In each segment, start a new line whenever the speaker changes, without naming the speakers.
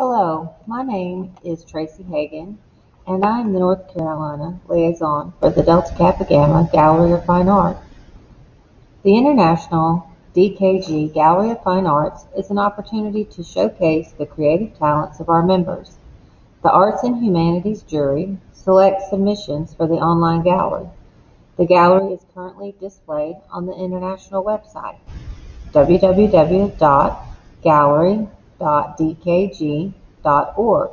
Hello, my name is Tracy Hagan, and I'm the North Carolina Liaison for the Delta Kappa Gamma Gallery of Fine Art. The International DKG Gallery of Fine Arts is an opportunity to showcase the creative talents of our members. The Arts and Humanities jury selects submissions for the online gallery. The gallery is currently displayed on the international website, www.gallery.dkg.org.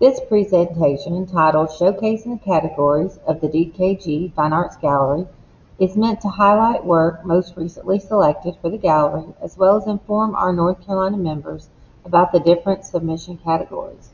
This presentation, entitled Showcasing the Categories of the DKG Fine Arts Gallery, is meant to highlight work most recently selected for the gallery, as well as inform our North Carolina members about the different submission categories.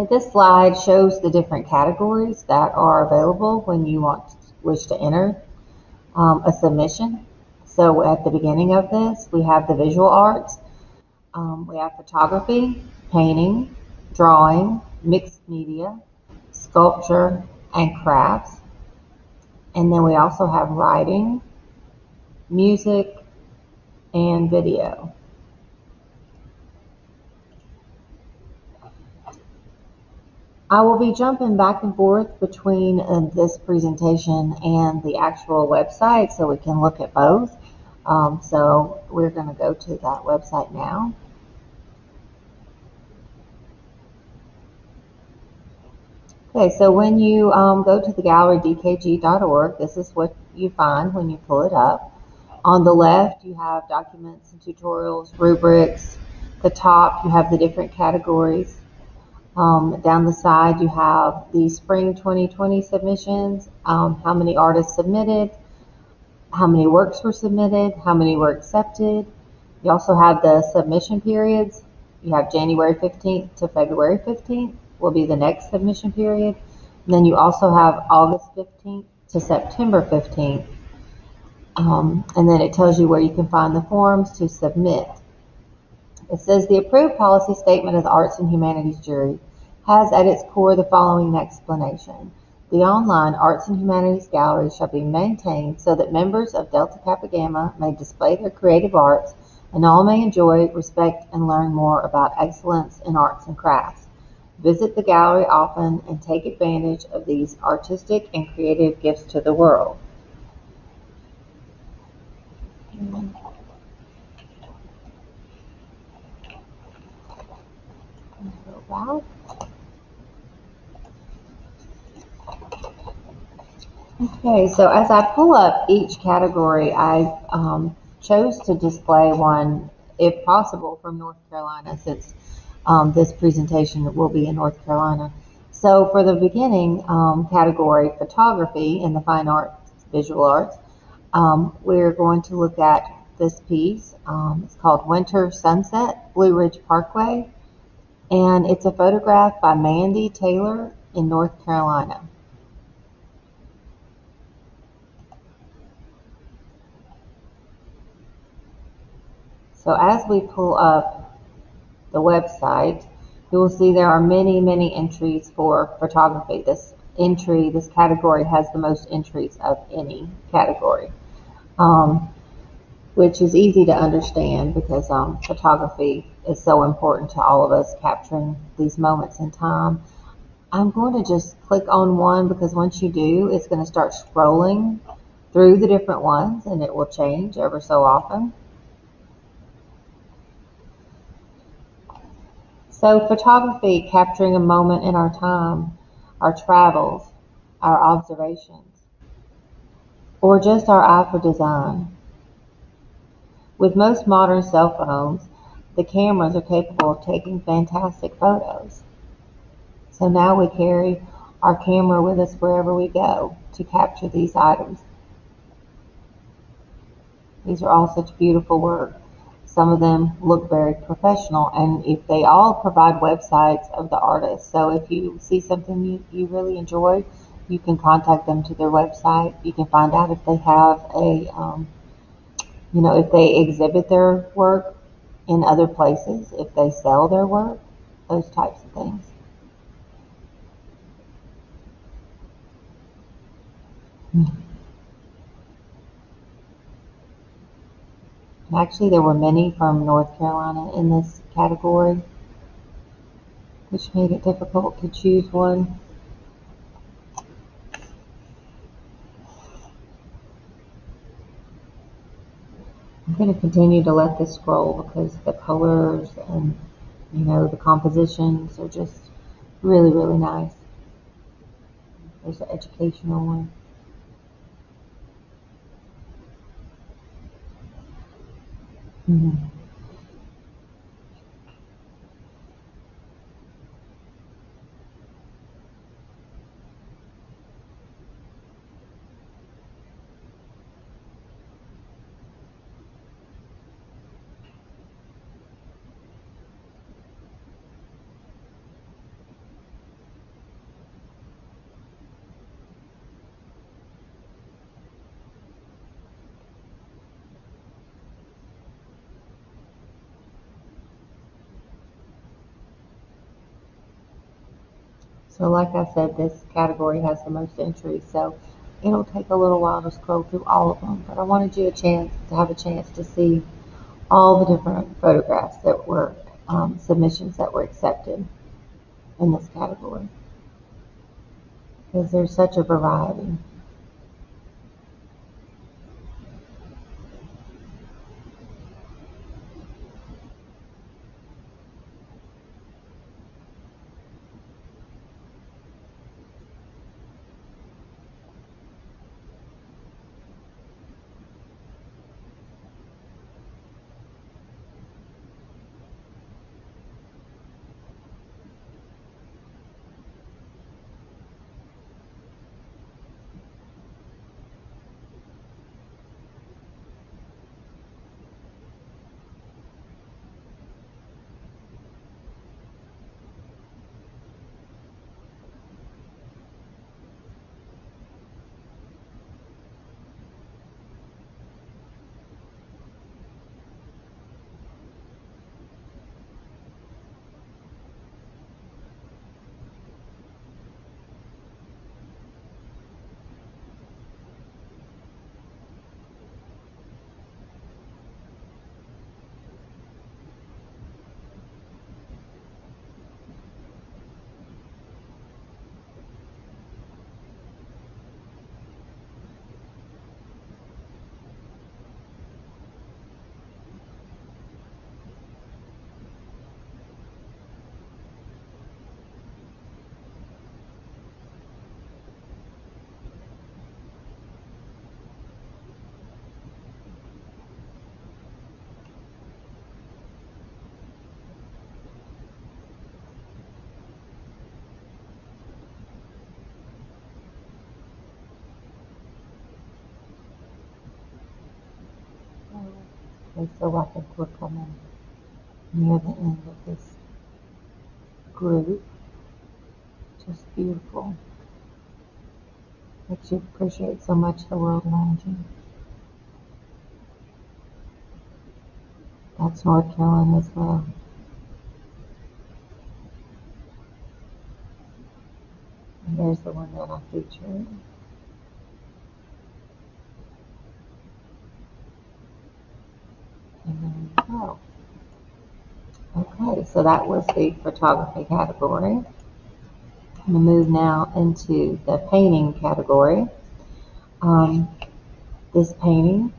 This slide shows the different categories that are available when you wish to enter a submission. So at the beginning of this, we have the visual arts, we have photography, painting, drawing, mixed media, sculpture, and crafts. And then we also have writing, music, and video. I will be jumping back and forth between this presentation and the actual website so we can look at both. So we're going to go to that website now. Okay, so when you go to the gallerydkg.org, this is what you find when you pull it up. On the left, you have documents and tutorials, rubrics. The top, you have the different categories. Down the side, you have the spring 2020 submissions, how many artists submitted, how many works were submitted, how many were accepted. You also have the submission periods. You have January 15th to February 15th will be the next submission period. And then you also have August 15th to September 15th. And then it tells you where you can find the forms to submit. It says the approved policy statement of the Arts and Humanities jury has at its core the following explanation. The online Arts and Humanities gallery shall be maintained so that members of Delta Kappa Gamma may display their creative arts and all may enjoy, respect, and learn more about excellence in arts and crafts. Visit the gallery often and take advantage of these artistic and creative gifts to the world. Okay, so as I pull up each category, I chose to display one, if possible, from North Carolina, since this presentation will be in North Carolina. So for the beginning category, photography in the fine arts, visual arts, we're going to look at this piece. It's called Winter Sunset, Blue Ridge Parkway, and it's a photograph by Mandy Taylor in North Carolina. So as we pull up the website, you will see there are many, many entries for photography. This category has the most entries of any category, which is easy to understand because photography is so important to all of us, capturing these moments in time. I'm going to just click on one because once you do, it's going to start scrolling through the different ones and it will change ever so often. So photography, capturing a moment in our time, our travels, our observations, or just our eye for design. With most modern cell phones, the cameras are capable of taking fantastic photos. So now we carry our camera with us wherever we go to capture these items. These are all such beautiful work. Some of them look very professional, and if they all provide websites of the artists. So if you see something you really enjoy, you can contact them to their website. You can find out if they have a, if they exhibit their work in other places if they sell their work, those types of things. Actually, there were many from North Carolina in this category, which made it difficult to choose one. I'm going to continue to let this scroll because the colors and, the compositions are just really, really nice. There's an educational one. Mm-hmm. So like I said, this category has the most entries, so it'll take a little while to scroll through all of them, but I wanted you to have a chance to see all the different photographs that were submissions that were accepted in this category, because there's such a variety. Okay, so I think we're coming near the end of this group. Just beautiful. Makes you appreciate so much the world around you. That's North Carolina as well. And there's the one that I featured. And there you go. Okay, so that was the photography category. I'm going to move now into the painting category. This painting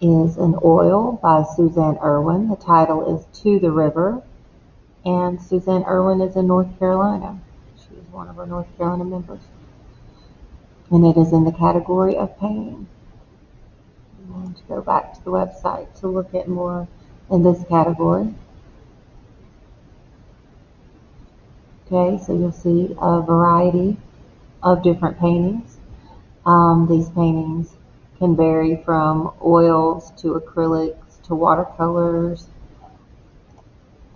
is an oil by Suzanne Irwin. The title is To the River, and Suzanne Irwin is in North Carolina. She is one of our North Carolina members, and it is in the category of painting. I'm going to go back to the website to look at more in this category. Okay, so you'll see a variety of different paintings. These paintings can vary from oils to acrylics to watercolors.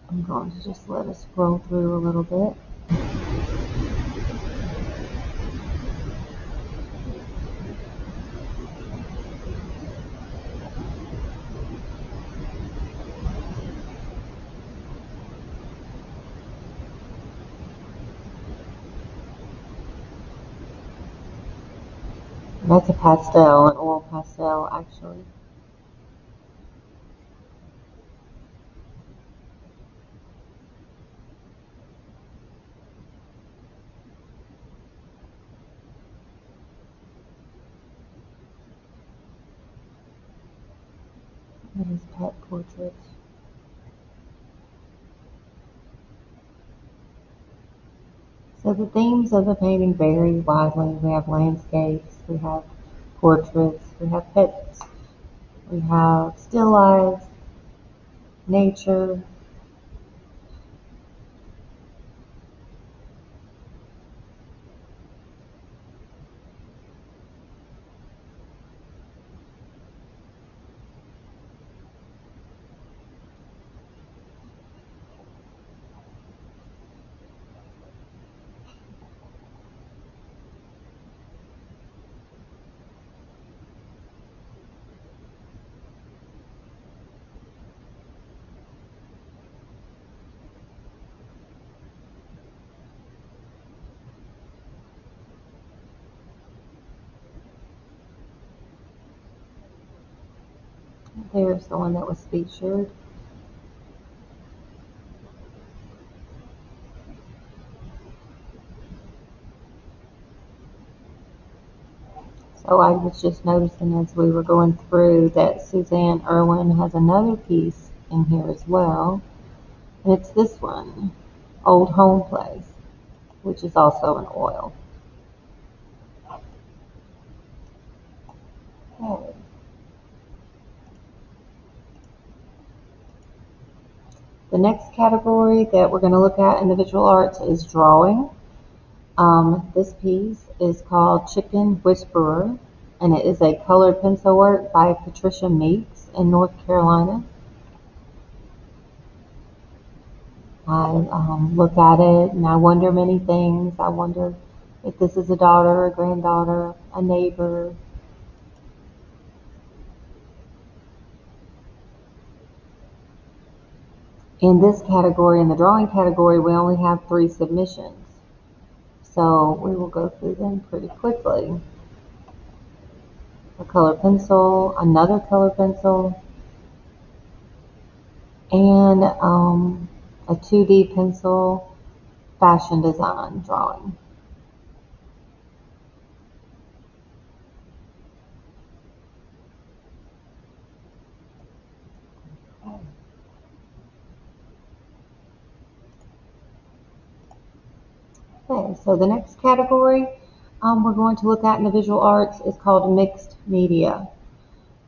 I'm going to just let us scroll through a little bit. That's a pastel, an oil pastel, actually. That is pet portraits. So the themes of the painting vary widely. We have landscapes, we have portraits, we have pets, we have still lives, nature. There's the one that was featured. So I was just noticing as we were going through that Suzanne Irwin has another piece in here as well. And it's this one, Old Home Place, which is also an oil. Okay. The next category that we're going to look at in the visual arts is drawing. This piece is called Chicken Whisperer, and it is a colored pencil work by Patricia Meeks in North Carolina. I look at it and I wonder many things. I wonder if this is a daughter, a granddaughter, a neighbor. In this category, in the drawing category, we only have 3 submissions. So we will go through them pretty quickly. A color pencil, another color pencil, and a 2D pencil fashion design drawing. Okay, so the next category we're going to look at in the visual arts is called mixed media.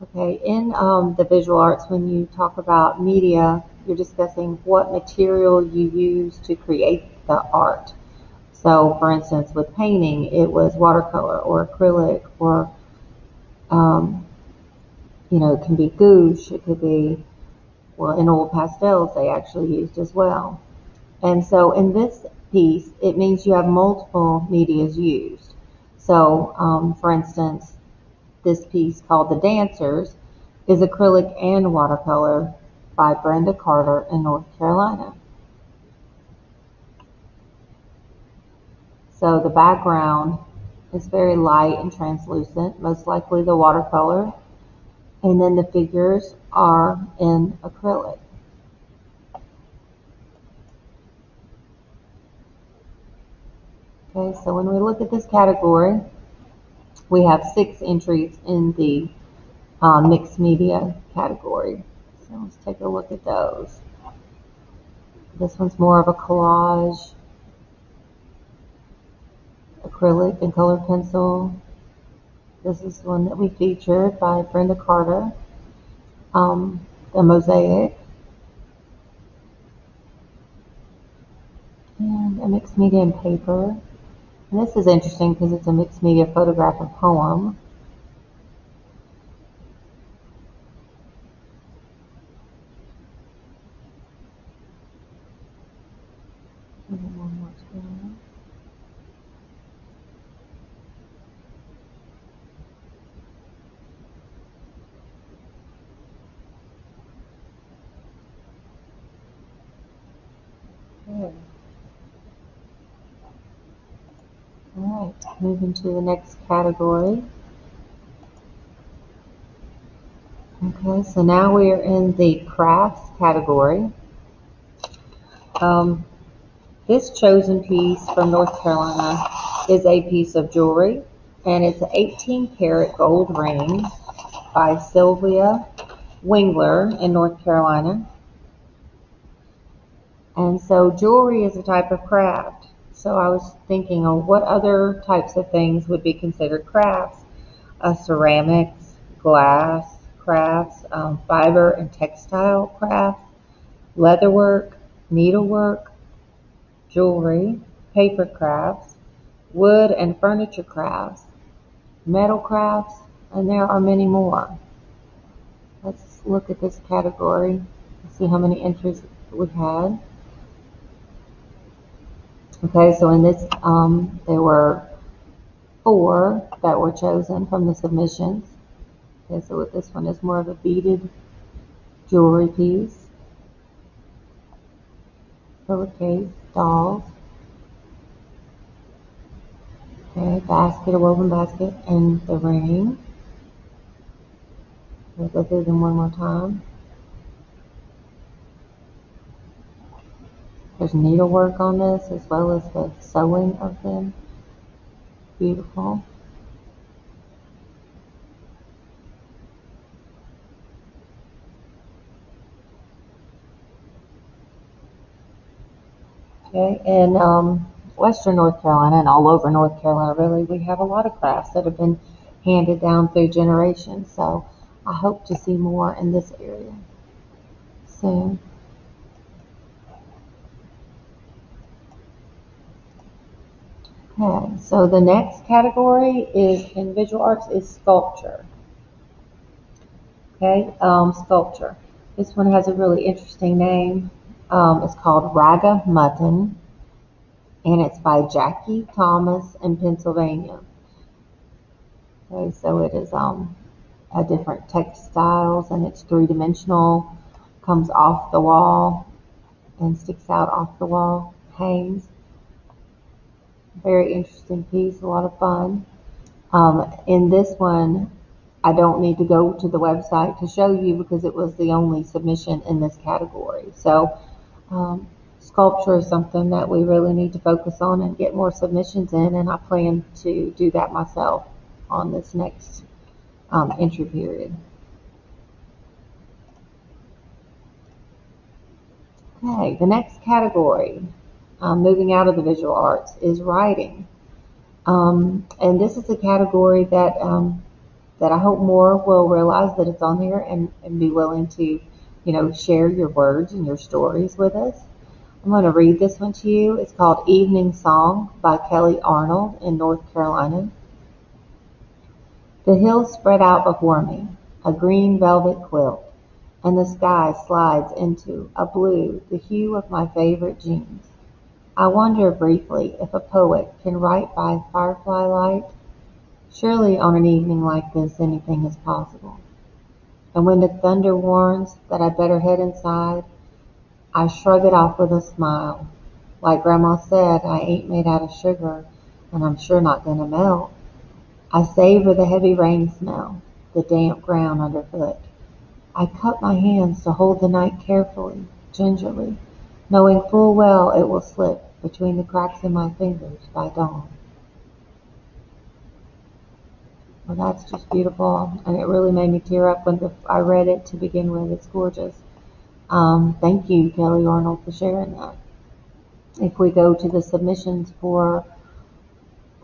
Okay, in the visual arts, when you talk about media, you're discussing what material you use to create the art. So, for instance, with painting, it was watercolor or acrylic or, it can be gouache, it could be, well, in oil pastels they actually used as well. And so in this piece, it means you have multiple medias used. So, for instance, this piece called The Dancers is acrylic and watercolor by Brenda Carter in North Carolina. So the background is very light and translucent, most likely the watercolor, and then the figures are in acrylic. Okay, so when we look at this category, we have 6 entries in the mixed media category. So let's take a look at those. This one's more of a collage, acrylic and colored pencil. This is one that we featured by Brenda Carter, the mosaic, and a mixed media and paper. And this is interesting because it's a mixed media photograph and poem. One more screen. Okay. All right, moving to the next category. Okay, so now we are in the crafts category. This chosen piece from North Carolina is a piece of jewelry, and it's an 18-karat gold ring by Sylvia Wingler in North Carolina. And so jewelry is a type of craft. So I was thinking, oh, what other types of things would be considered crafts? Ceramics, glass crafts, fiber and textile crafts, leatherwork, needlework, jewelry, paper crafts, wood and furniture crafts, metal crafts, and there are many more. Let's look at this category and see how many entries we had. Okay, so in this, there were 4 that were chosen from the submissions. Okay, so this one is more of a beaded jewelry piece, pillowcase, dolls, okay, basket, a woven basket, and the ring. We'll go through them one more time. There's needlework on this as well as the sewing of them. Beautiful. Okay, in Western North Carolina and all over North Carolina, really, we have a lot of crafts that have been handed down through generations. So I hope to see more in this area soon. Okay, so the next category is in visual arts is sculpture. Okay, sculpture. This one has a really interesting name. It's called Raga Mutton, and it's by Jackie Thomas in Pennsylvania. Okay, so it is a different textiles, and it's 3-dimensional, comes off the wall and sticks out off the wall, hangs. Very interesting piece, a lot of fun. In this one, I don't need to go to the website to show you because it was the only submission in this category. So sculpture is something that we really need to focus on and get more submissions in, and I plan to do that myself on this next entry period. Okay, the next category, moving out of the visual arts, is writing. And this is a category that that I hope more will realize that it's on here and be willing to, share your words and your stories with us. I'm going to read this one to you. It's called Evening Song by Kelly Arnold in North Carolina. The hills spread out before me, a green velvet quilt, and the sky slides into a blue, the hue of my favorite jeans. I wonder briefly if a poet can write by firefly light. Surely on an evening like this anything is possible. And when the thunder warns that I better head inside, I shrug it off with a smile. Like Grandma said, I ain't made out of sugar, and I'm sure not gonna melt. I savor the heavy rain smell, the damp ground underfoot. I cup my hands to hold the night carefully, gingerly, knowing full well it will slip between the cracks in my fingers by dawn. Well, that's just beautiful, and it really made me tear up when I read it to begin with. It's gorgeous. Thank you, Kelly Arnold, for sharing that. If we go to the submissions for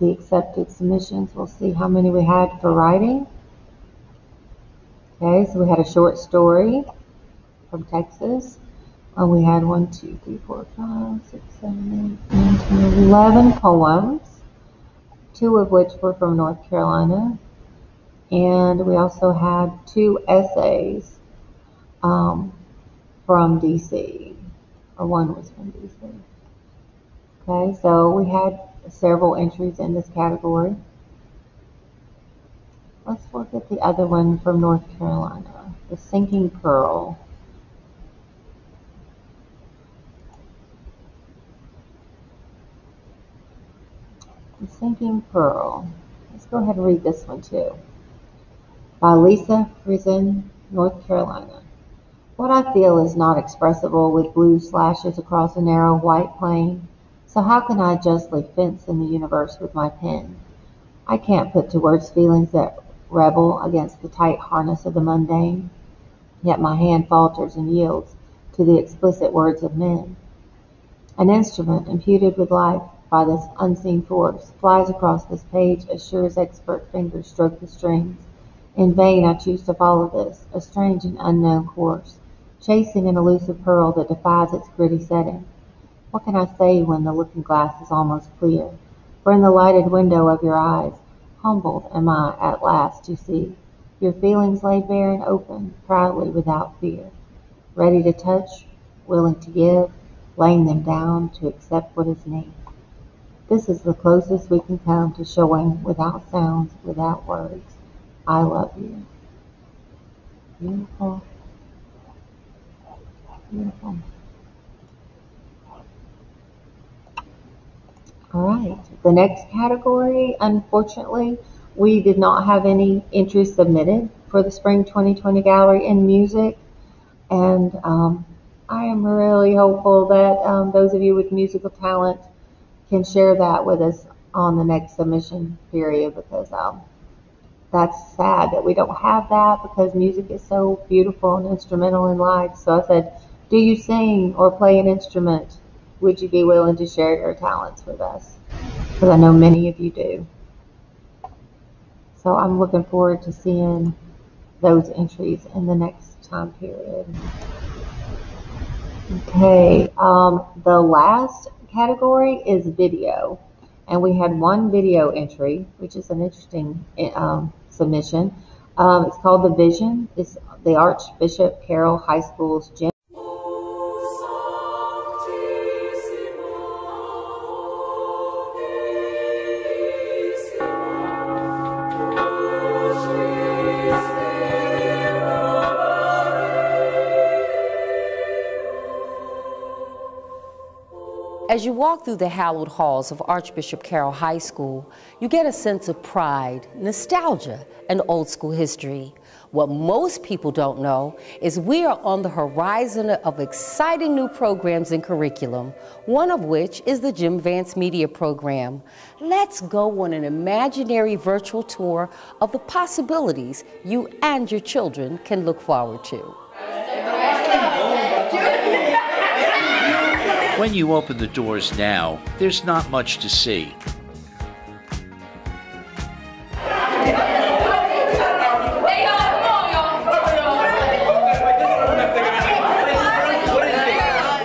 the accepted submissions, we'll see how many we had for writing. Okay, so we had a short story from Texas. We had 1, 2, 3, 4, 5, 6, 7, 8, 9, 10, 11 poems, 2 of which were from North Carolina. And we also had 2 essays from DC, or one was from DC. Okay, so we had several entries in this category. Let's look at the other one from North Carolina, The Sinking Pearl. The Sinking Pearl. Let's go ahead and read this one too. By Lisa Friesen North Carolina. What I feel is not expressible with blue slashes across a narrow white plain, so how can I justly fence in the universe with my pen? I can't put to words feelings that rebel against the tight harness of the mundane, yet my hand falters and yields to the explicit words of men. An instrument imputed with life by this unseen force flies across this page as sure as expert fingers stroke the strings. In vain I choose to follow this, a strange and unknown course, chasing an elusive pearl that defies its gritty setting. What can I say when the looking glass is almost clear? For in the lighted window of your eyes, humbled am I at last to see your feelings laid bare and open, proudly without fear, ready to touch, willing to give, laying them down to accept what is needed. This is the closest we can come to showing without sounds, without words, I love you. Beautiful, beautiful. All right, the next category, unfortunately, we did not have any entries submitted for the Spring 2020 Gallery in Music, and I am really hopeful that those of you with musical talent can share that with us on the next submission period, because that's sad that we don't have that, because music is so beautiful and instrumental in life. So I said, do you sing or play an instrument? Would you be willing to share your talents with us? Because I know many of you do. So I'm looking forward to seeing those entries in the next time period. Okay, the last category is video. And we had one video entry, which is an interesting submission. It's called The Vision. It's the Archbishop Carroll High School's gym.
As you walk through the hallowed halls of Archbishop Carroll High School, you get a sense of pride, nostalgia, and old school history. What most people don't know is we are on the horizon of exciting new programs and curriculum, one of which is the Jim Vance Media Program. Let's go on an imaginary virtual tour of the possibilities you and your children can look forward to.
When you open the doors now, there's not much to see.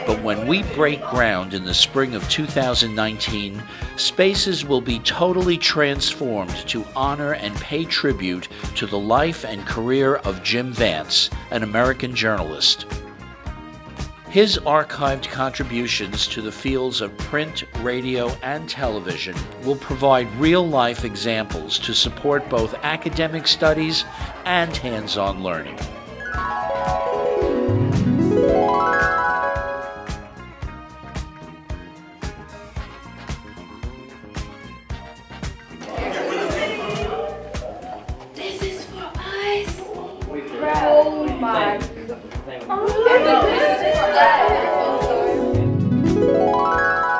But when we break ground in the spring of 2019, spaces will be totally transformed to honor and pay tribute to the life and career of Jim Vance, an American journalist. His archived contributions to the fields of print, radio, and television will provide real-life examples to support both academic studies and hands-on learning.
This is for us. Oh my God.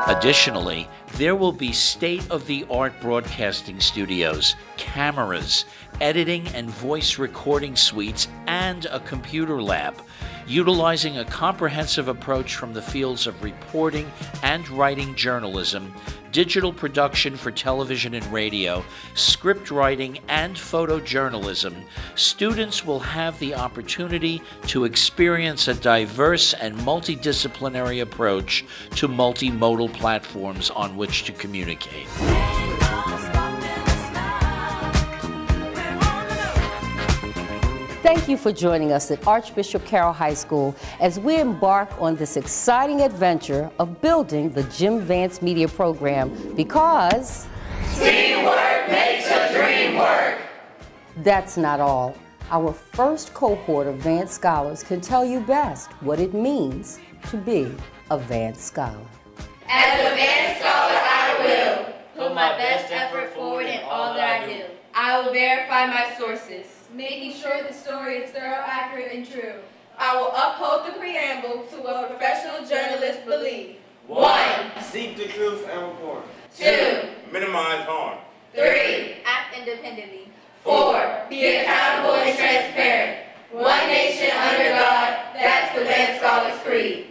Additionally, there will be state-of-the-art broadcasting studios, cameras, editing and voice recording suites, and a computer lab, utilizing a comprehensive approach from the fields of reporting and writing journalism, digital production for television and radio, script writing, and photojournalism. Students will have the opportunity to experience a diverse and multidisciplinary approach to multimodal platforms on which to communicate.
Thank you for joining us at Archbishop Carroll High School as we embark on this exciting adventure of building the Jim Vance Media Program, because
Teamwork makes a dream work.
That's not all. Our first cohort of Vance Scholars can tell you best what it means to be a Vance Scholar.
As a Vance Scholar, I will put my best effort forward in all that I do. I will verify my sources. making sure the story is thorough, accurate, and true.
I will uphold the preamble to what professional journalists believe.
1. Seek the truth and report.
2.
Minimize harm.
3. Act independently. 4. Be accountable and transparent. One nation under God, that's the Van Scholars Creed.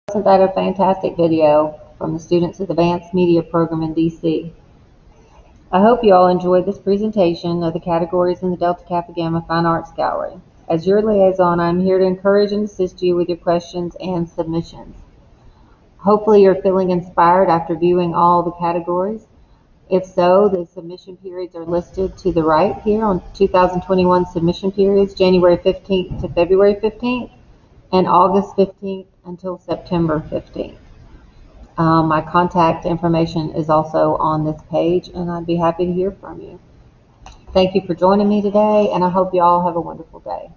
Wasn't that a fantastic video from the students of the Advanced Media Program in DC? I hope you all enjoyed this presentation of the categories in the Delta Kappa Gamma Fine Arts Gallery. As your liaison, I'm here to encourage and assist you with your questions and submissions. Hopefully you're feeling inspired after viewing all the categories. If so, the submission periods are listed to the right here on 2021 submission periods, January 15th to February 15th, and August 15th until September 15th. My contact information is also on this page, and I'd be happy to hear from you. Thank you for joining me today, and I hope you all have a wonderful day.